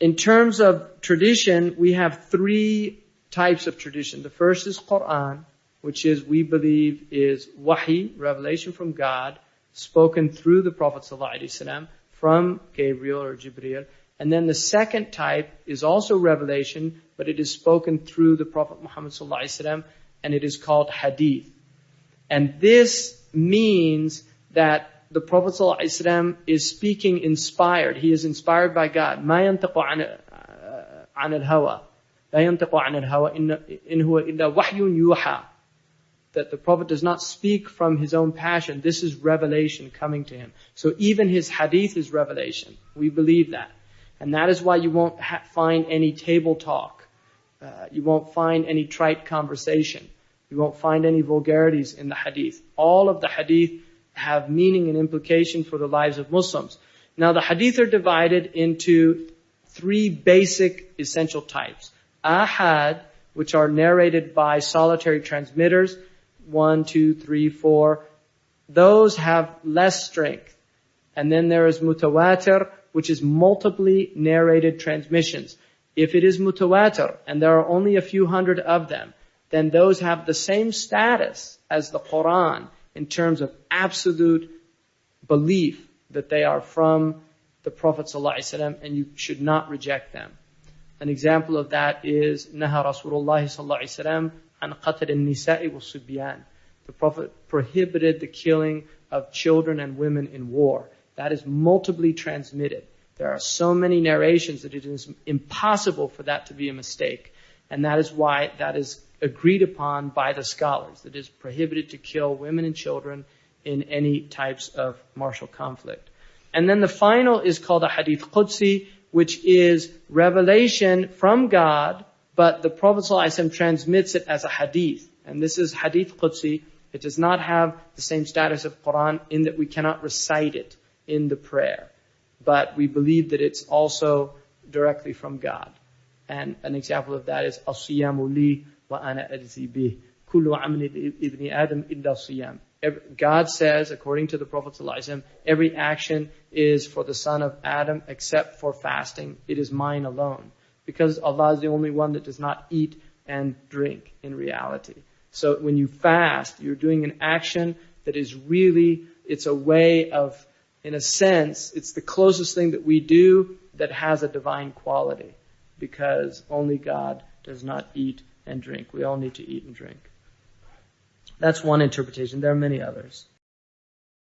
In terms of tradition, we have three types of tradition. The first is Quran, which is, we believe, is wahi, revelation from God, spoken through the Prophet ﷺ from Gabriel or Jibreel. And then the second type is also revelation, but it is spoken through the Prophet Muhammad ﷺ, and it is called Hadith. And this means that the Prophet ﷺ is speaking inspired. He is inspired by God. مَا يَنْتِقُ عَنِ الْهَوَى لَا يَنْتِقُ عَنِ الْهَوَى إِنْ هُوَ إِلَّا وَحْيٌ يُوحَى. That the Prophet does not speak from his own passion. This is revelation coming to him. So even his hadith is revelation. We believe that. And that is why you won't find any table talk. You won't find any trite conversation. You won't find any vulgarities in the hadith. All of the hadith have meaning and implication for the lives of Muslims. Now the hadith are divided into three basic essential types. Ahad, which are narrated by solitary transmitters, 1, 2, 3, 4. Those have less strength. And then there is mutawatir, which is multiply narrated transmissions. If it is mutawatir, and there are only a few hundred of them, then those have the same status as the Quran in terms of absolute belief that they are from the Prophet ﷺ, and you should not reject them. An example of that is Naha Rasulullah ﷺ an qatl al-nisa'i was-subyan. The Prophet prohibited the killing of children and women in war. That is multiply transmitted. There are so many narrations that it is impossible for that to be a mistake. And that is why that is agreed upon by the scholars. That it is prohibited to kill women and children in any types of martial conflict. And then the final is called a Hadith Qudsi, which is revelation from God, but the Prophet ﷺ transmits it as a hadith. And this is Hadith Qudsi. It does not have the same status of Quran in that we cannot recite it in the prayer. But we believe that it's also directly from God. And an example of that is As-siyamu li wa ana ajzi bih. Kullu amali ibni Adam illa siyam. God says, according to the Prophet ﷺ, every action is for the son of Adam except for fasting. It is mine alone. Because Allah is the only one that does not eat and drink in reality. So when you fast, you're doing an action that is really, it's a way of, in a sense, it's the closest thing that we do that has a divine quality. Because only God does not eat and drink. We all need to eat and drink. That's one interpretation. There are many others.